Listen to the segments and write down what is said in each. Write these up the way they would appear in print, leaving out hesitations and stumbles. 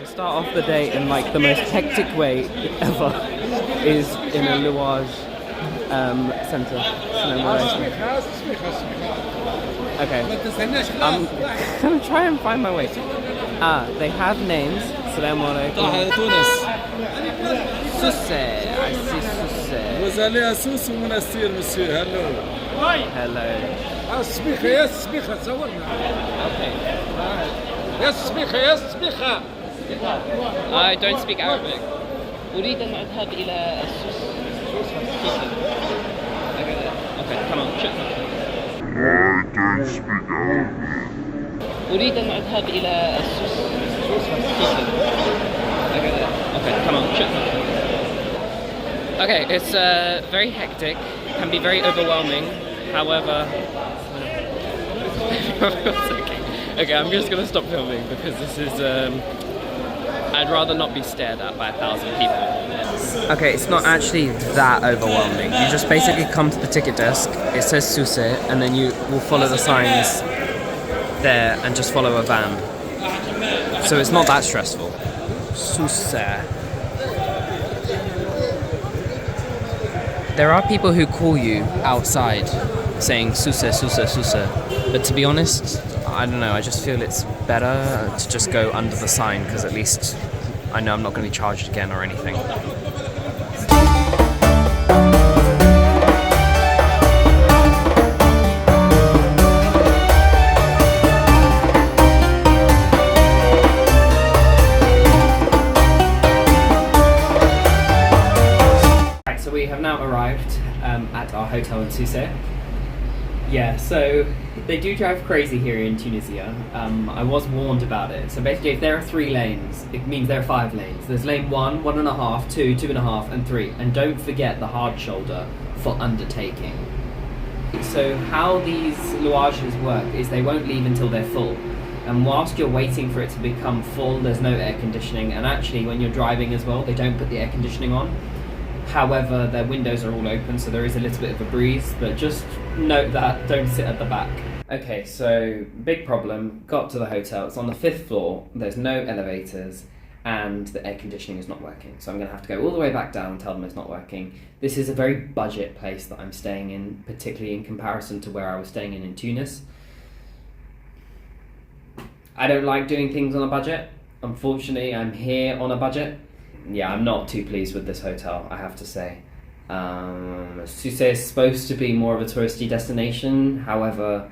To start off the day in like the most hectic way ever is in a Louage centre. Okay. I'm gonna try and find my way. They have names. Assalamu alaikum. Tunis. Sousse. I see Sousse. Vous allez à Sousse ou Monastir, monsieur? Hello. Hello. السبيخة يا السبيخة تصورنا. Okay. يا السبيخة يا السبيخة. I don't speak Arabic. أريد أن أذهب إلى السوس. Okay, come on, shut up. I don't speak Arabic. أريد أن أذهب إلى السوس. Okay, come on, shut up. Okay, it's very hectic, can be very overwhelming. However, okay, I'm just gonna stop filming because this is I'd rather not be stared at by 1,000 people. Okay, it's not actually that overwhelming. You just basically come to the ticket desk, it says Sousse, and then you will follow the signs there and just follow a van. So it's not that stressful. Sousse. There are people who call you outside saying Sousse, Sousse, Sousse. But to be honest, I don't know, I just feel it's better to just go under the sign because at least I know I'm not going to be charged again or anything. Right, so we have now arrived at our hotel in Sousse. Yeah, so they do drive crazy here in Tunisia. I was warned about it. So basically, if there are 3 lanes, it means there are 5 lanes. There's lane 1, 1.5, 2, 2.5, and 3. And don't forget the hard shoulder for undertaking. So how these Louages work is they won't leave until they're full. And whilst you're waiting for it to become full, there's no air conditioning. And actually, when you're driving as well, they don't put the air conditioning on. However, their windows are all open, so there is a little bit of a breeze, but just note that, don't sit at the back. Okay, so big problem, got to the hotel, it's on the 5th floor, there's no elevators, and the air conditioning is not working. So I'm gonna have to go all the way back down and tell them it's not working. This is a very budget place that I'm staying in, particularly in comparison to where I was staying in Tunis. I don't like doing things on a budget. Unfortunately, I'm here on a budget. Yeah, I'm not too pleased with this hotel, I have to say. Sousse is supposed to be more of a touristy destination, however,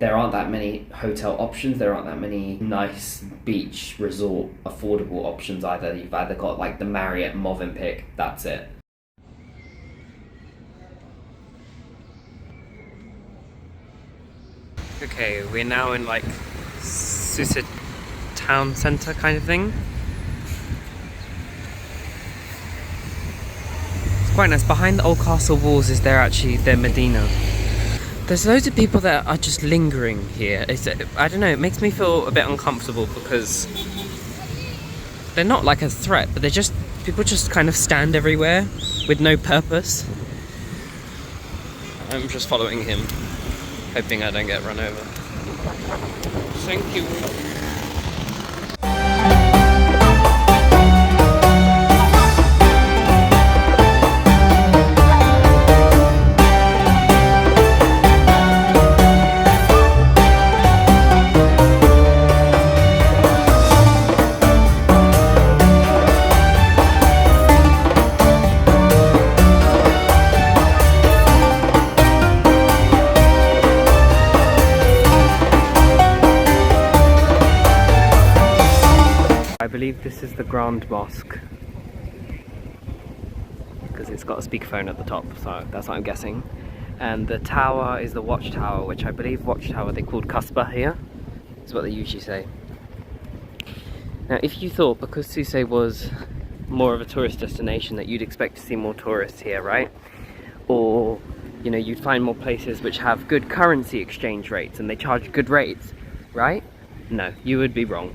there aren't that many hotel options, there aren't that many nice beach, resort, affordable options either. You've either got like the Marriott Movenpick, that's it. Okay, we're now in like Sousse town centre kind of thing. Quite nice. Behind the old castle walls is their Medina. There's loads of people that are just lingering here. I don't know, it makes me feel a bit uncomfortable because they're not like a threat, but they're just, people just kind of stand everywhere with no purpose. I'm just following him, hoping I don't get run over. Thank you. I believe this is the Grand Mosque because it's got a speakerphone at the top, so that's what I'm guessing. And the tower is the watchtower, which I believe watchtower they called Kasbah here, is what they usually say. Now if you thought because Sousse was more of a tourist destination that you'd expect to see more tourists here, right? Or, you know, you'd find more places which have good currency exchange rates and they charge good rates, right? No, you would be wrong.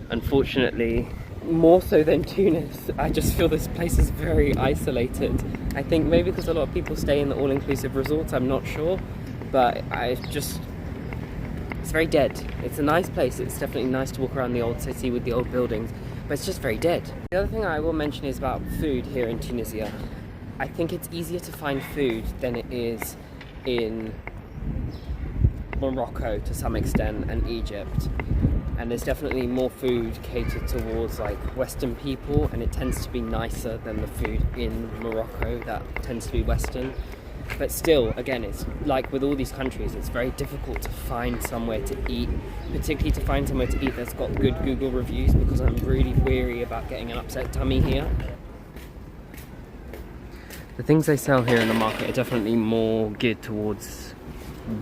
Unfortunately, more so than Tunis, I just feel this place is very isolated. I think maybe because a lot of people stay in the all-inclusive resorts, I'm not sure, but it's very dead. It's a nice place, it's definitely nice to walk around the old city with the old buildings, but it's just very dead. The other thing I will mention is about food here in Tunisia. I think it's easier to find food than it is in Morocco to some extent and Egypt. And there's definitely more food catered towards like Western people, and it tends to be nicer than the food in Morocco that tends to be Western. But still, again, it's like with all these countries, it's very difficult to find somewhere to eat, particularly to find somewhere to eat that's got good Google reviews, because I'm really weary about getting an upset tummy here. The things they sell here in the market are definitely more geared towards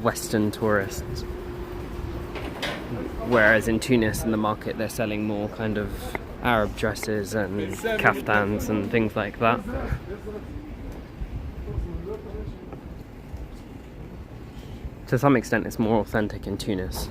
Western tourists. Whereas in Tunis, in the market, they're selling more kind of Arab dresses and kaftans and things like that. To some extent, it's more authentic in Tunis.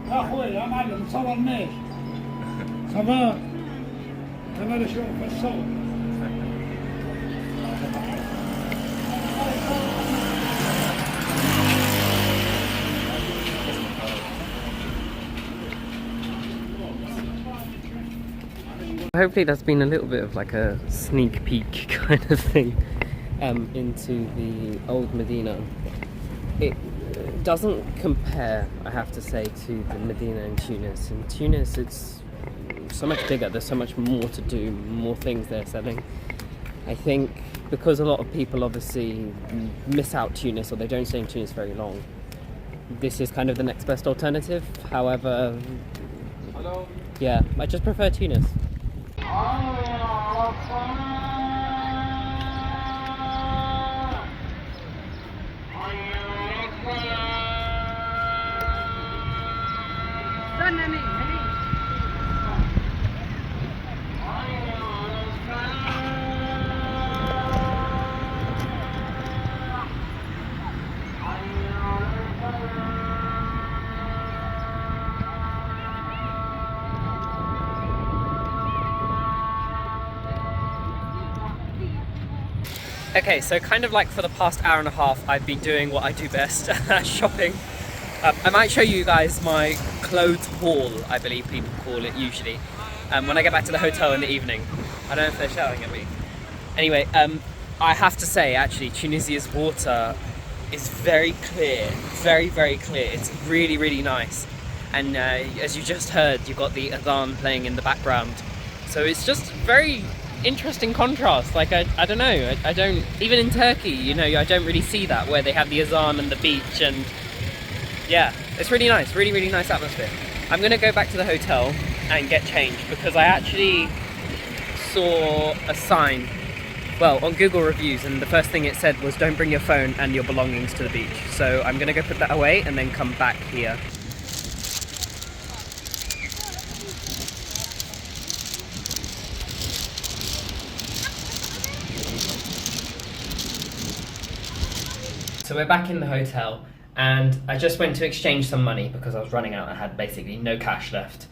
اخوي يا معلم صورناش صباح انا نشوف الصور. Hopefully that's been a little bit of like a sneak peek kind of thing into the old Medina. It doesn't compare, I have to say, to the Medina in Tunis. In Tunis it's so much bigger, there's so much more to do, more things they're selling. I think because a lot of people obviously miss out Tunis, or they don't stay in Tunis very long, this is kind of the next best alternative. However, yeah, I just prefer Tunis. Okay, so kind of like for the past hour and a half, I've been doing what I do best, shopping. I might show you guys my clothes haul, I believe people call it usually, when I get back to the hotel in the evening. I don't know if they're shouting at me. Anyway, I have to say, actually, Tunisia's water is very clear, very, very clear. It's really, really nice. And as you just heard, you've got the adhan playing in the background. So it's just very interesting contrast. Like, I don't know, I don't, even in Turkey, you know, I don't really see that, where they have the azan and the beach, and yeah, it's really nice, really, really nice atmosphere. I'm gonna go back to the hotel and get changed, because I actually saw a sign, well, on Google reviews, and the first thing it said was don't bring your phone and your belongings to the beach. So I'm gonna go put that away and then come back here. So we're back in the hotel, and I just went to exchange some money because I was running out. I had basically no cash left.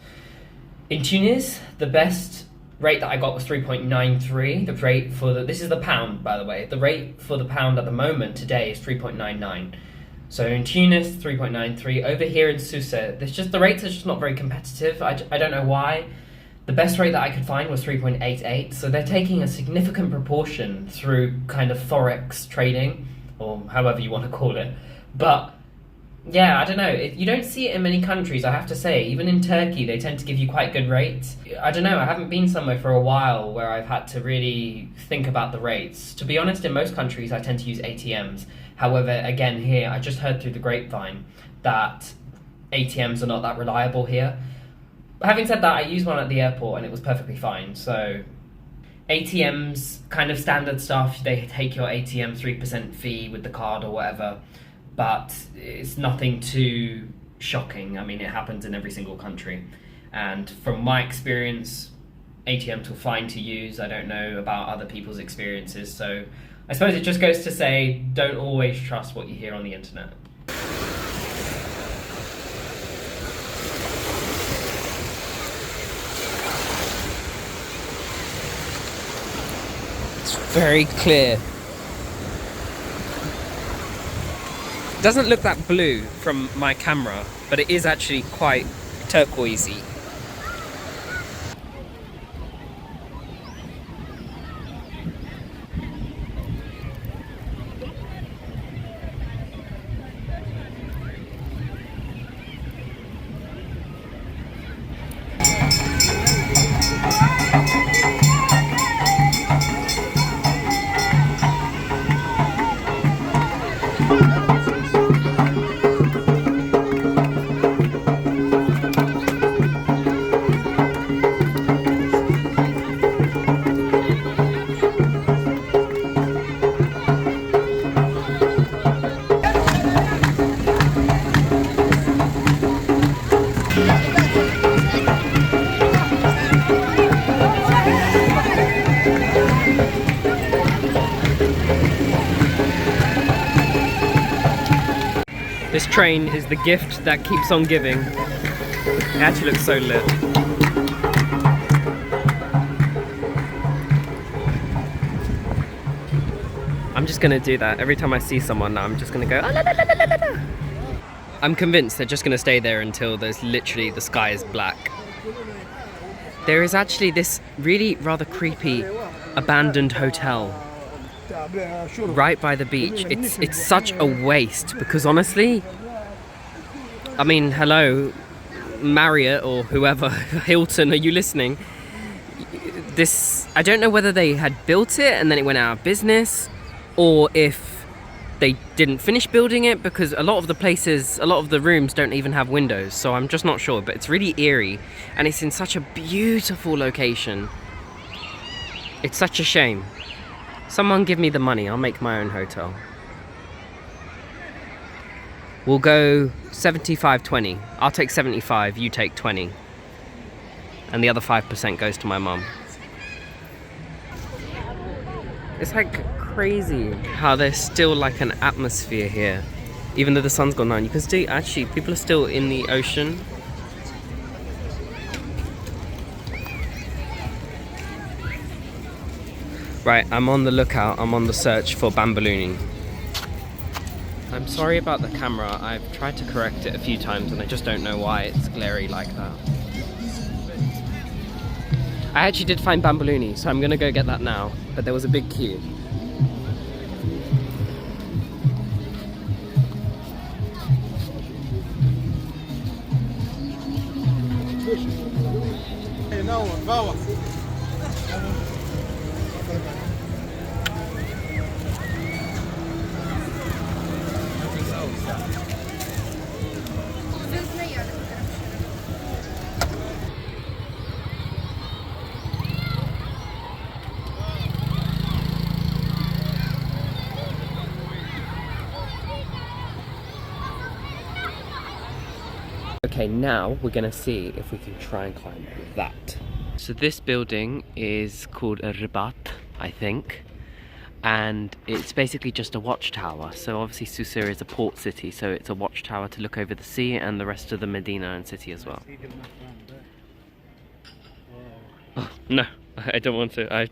In Tunis, the best rate that I got was 3.93. The rate for this is the pound, by the way. The rate for the pound at the moment today is 3.99. So in Tunis, 3.93. Over here in Sousse, the rates are just not very competitive. I don't know why. The best rate that I could find was 3.88. So they're taking a significant proportion through kind of forex trading, or however you want to call it. But Yeah, I don't know. You don't see it in many countries, I have to say. Even in Turkey, they tend to give you quite good rates. I don't know, I haven't been somewhere for a while where I've had to really think about the rates. To be honest, in most countries, I tend to use ATMs. However, again, here, I just heard through the grapevine that ATMs are not that reliable here. Having said that, I used one at the airport and it was perfectly fine. So, ATMs, kind of standard stuff, they take your ATM 3% fee with the card or whatever. But it's nothing too shocking. I mean, it happens in every single country. And from my experience, ATMs were fine to use. I don't know about other people's experiences. So I suppose it just goes to say, don't always trust what you hear on the internet. It's very clear. It doesn't look that blue from my camera, but it is actually quite turquoisey. This train is the gift that keeps on giving. It actually looks so lit. I'm just gonna do that. Every time I see someone now, I'm just gonna go, ah, la, la, la, la, la, la. I'm convinced they're just gonna stay there until there's literally the sky is black. There is actually this really rather creepy abandoned hotel right by the beach. It's such a waste because honestly, I mean, hello, Marriott or whoever, Hilton, are you listening? This, I don't know whether they had built it and then it went out of business, or if they didn't finish building it, because a lot of the places, a lot of the rooms don't even have windows, so I'm just not sure, but it's really eerie and it's in such a beautiful location. It's such a shame. Someone give me the money, I'll make my own hotel. We'll go 75-20. I'll take 75, you take 20. And the other 5% goes to my mum. It's like crazy how there's still like an atmosphere here. Even though the sun's gone down, you can still, actually, people are still in the ocean. Right, I'm on the lookout, I'm on the search for Bambaluni. I'm sorry about the camera, I've tried to correct it a few times and I just don't know why it's glary like that. I actually did find Bambaluni, so I'm gonna go get that now, but there was a big queue. Okay, now we're gonna see if we can try and climb that. So this building is called a Ribat, I think, and it's basically just a watchtower. So obviously Sousse is a port city, so it's a watchtower to look over the sea and the rest of the Medina and city as well. Oh, no, I don't want to.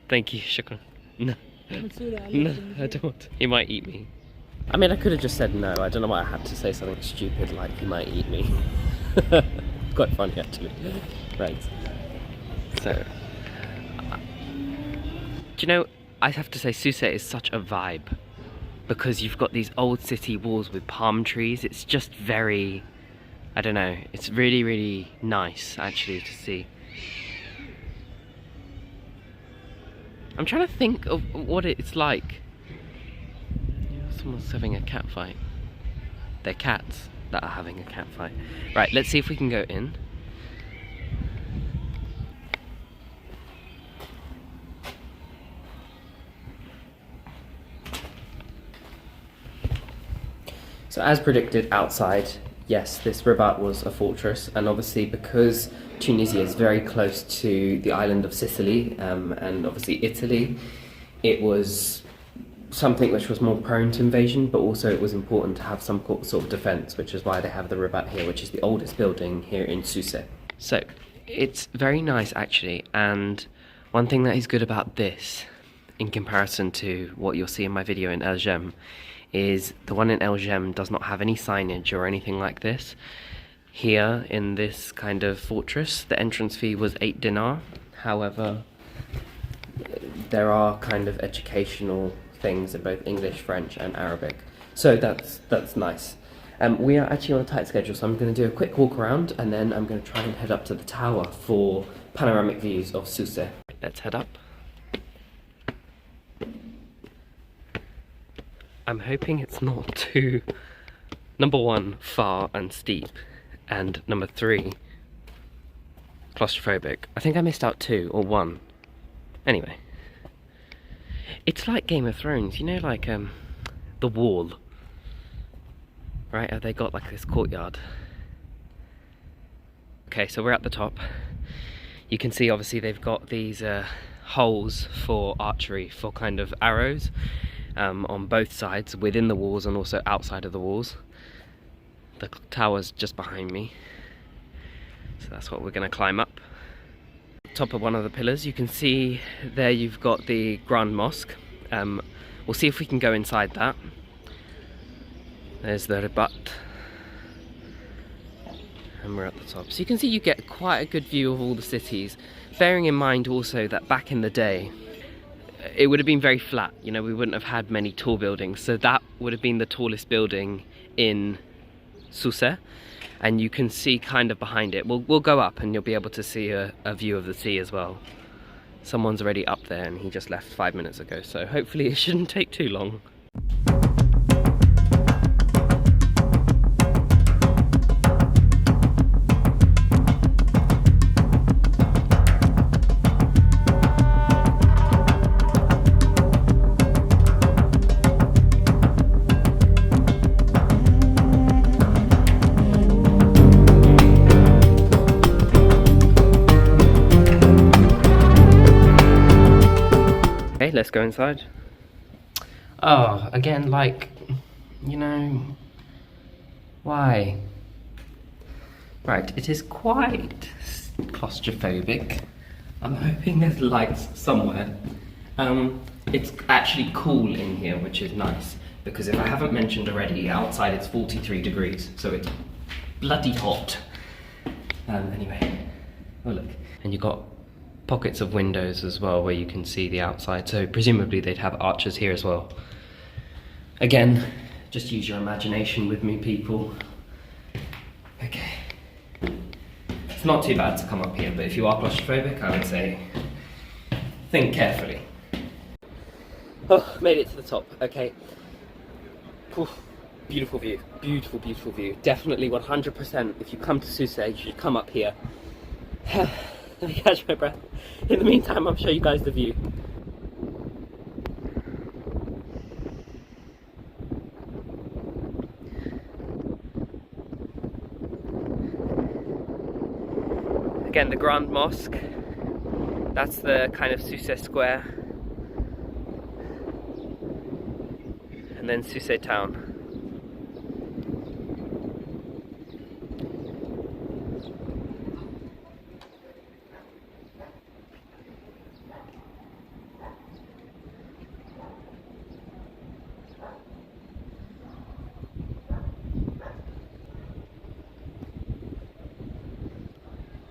Thank you, shukran. No, no, I don't want to. He might eat me. I mean, I could have just said no. I don't know why I had to say something stupid like he might eat me. Quite funny, actually. Right. So, do you know, I have to say Sousse is such a vibe. because you've got these old city walls with palm trees. It's just very, I don't know, it's really, really nice actually to see. I'm trying to think of what it's like. Someone's having a cat fight. They're cats that are having a cat fight. Right, let's see if we can go in. So as predicted outside, yes, this Rabat was a fortress, and obviously because Tunisia is very close to the island of Sicily and obviously Italy, it was something which was more prone to invasion, but also it was important to have some sort of defence, which is why they have the Rabat here, which is the oldest building here in Sousse. So it's very nice actually, and one thing that is good about this in comparison to what you'll see in my video in El Jem is the one in El Jem does not have any signage or anything like this. Here in this kind of fortress, the entrance fee was 8 dinar. However, there are kind of educational things in both English, French and Arabic. So that's nice. We are actually on a tight schedule, so I'm going to do a quick walk around and then I'm going to try and head up to the tower for panoramic views of Sousse. Let's head up. I'm hoping it's not too, number one, far and steep, and number three, claustrophobic. I think I missed out 2 or 1. Anyway, it's like Game of Thrones, you know, like the Wall, right? Have they got like this courtyard? Okay, so we're at the top. You can see obviously they've got these holes for archery, for kind of arrows. On both sides, within the walls and also outside of the walls. The tower's just behind me, so that's what we're going to climb up. Top of one of the pillars, you can see there you've got the Grand Mosque. We'll see if we can go inside that. There's the Rabat, and we're at the top. So you can see you get quite a good view of all the cities, bearing in mind also that back in the day it would have been very flat, you know, we wouldn't have had many tall buildings, so that would have been the tallest building in Sousse, and you can see kind of behind it. We'll go up and you'll be able to see a view of the sea as well. Someone's already up there and he just left 5 minutes ago, so hopefully it shouldn't take too long. Okay, let's go inside. Oh, again, like, you know, why? Right, it is quite claustrophobic. I'm hoping there's lights somewhere. It's actually cool in here, which is nice, because if I haven't mentioned already, outside it's 43 degrees, so it's bloody hot. Anyway, oh look, and you've got pockets of windows as well where you can see the outside, so presumably they'd have arches here as well. Again, just use your imagination with me, people. Okay, it's not too bad to come up here, but if you are claustrophobic, I would say think carefully. Oh, made it to the top. Okay. Oof. Beautiful view, beautiful, beautiful view. Definitely 100%, if you come to Sousse, you should come up here. Let me catch my breath. In the meantime, I'll show you guys the view. Again, the Grand Mosque. That's the kind of Sousse square. And then Sousse town.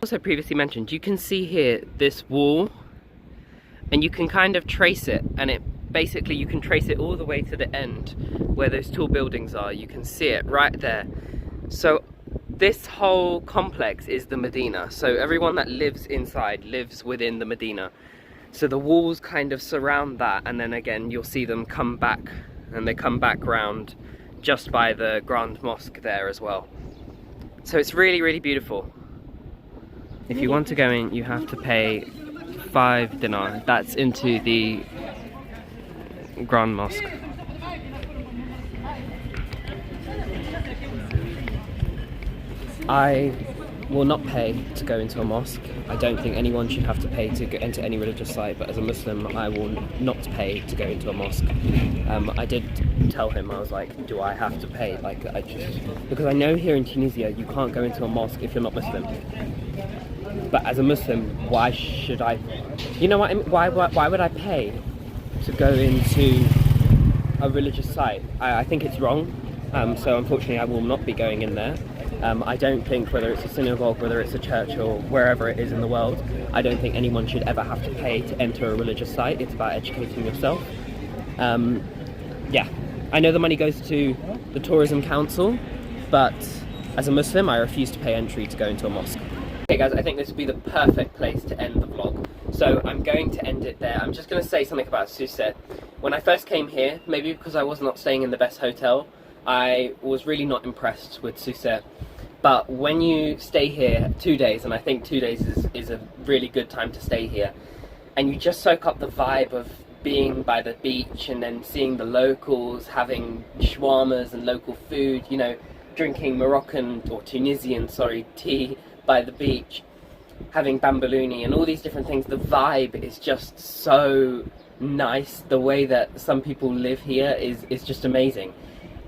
Also previously mentioned, you can see here this wall and you can kind of trace it, and it basically you can trace it all the way to the end where those tall buildings are. You can see it right there. So this whole complex is the Medina. So everyone that lives inside lives within the Medina. So the walls kind of surround that, and then again you'll see them come back, and they come back round just by the Grand Mosque there as well. So it's really, really beautiful. If you want to go in, you have to pay 5 dinar. That's into the Grand Mosque. I will not pay to go into a mosque. I don't think anyone should have to pay to enter any religious site, but as a Muslim I will not pay to go into a mosque. I did tell him, I was like, do I have to pay? Like, because I know here in Tunisia you can't go into a mosque if you're not Muslim. But as a Muslim, why should I, you know what I mean? Why would I pay to go into a religious site? I think it's wrong. So unfortunately I will not be going in there. I don't think, whether it's a synagogue, whether it's a church or wherever it is in the world, I don't think anyone should ever have to pay to enter a religious site. It's about educating yourself. Yeah, I know the money goes to the Tourism Council, but as a Muslim I refuse to pay entry to go into a mosque. Okay guys, I think this would be the perfect place to end the vlog. So I'm going to end it there. I'm just going to say something about Sousse. When I first came here, maybe because I was not staying in the best hotel, I was really not impressed with Sousse. But when you stay here 2 days, and I think 2 days is a really good time to stay here, and you just soak up the vibe of being by the beach and then seeing the locals having shawarmas and local food, you know, drinking Moroccan or Tunisian, sorry, tea by the beach, having bamboulini and all these different things. The vibe is just so nice. The way that some people live here is just amazing.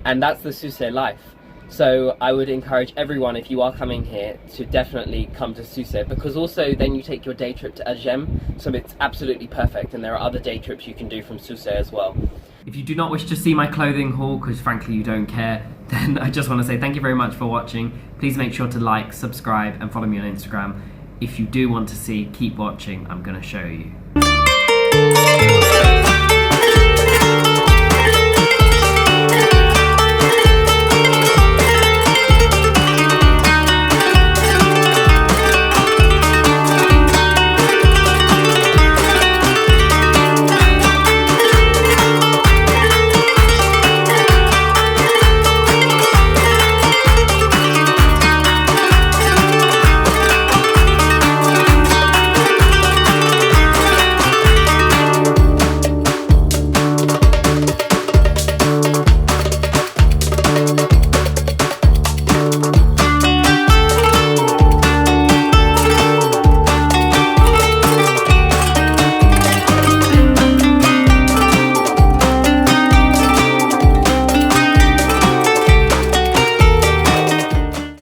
And that's the Sousse life. So I would encourage everyone, if you are coming here, to definitely come to Sousse, because also then you take your day trip to Agem, so it's absolutely perfect, and there are other day trips you can do from Sousse as well. If you do not wish to see my clothing haul, because frankly you don't care, then I just want to say thank you very much for watching. Please make sure to like, subscribe and follow me on Instagram. If you do want to see, keep watching, I'm going to show you.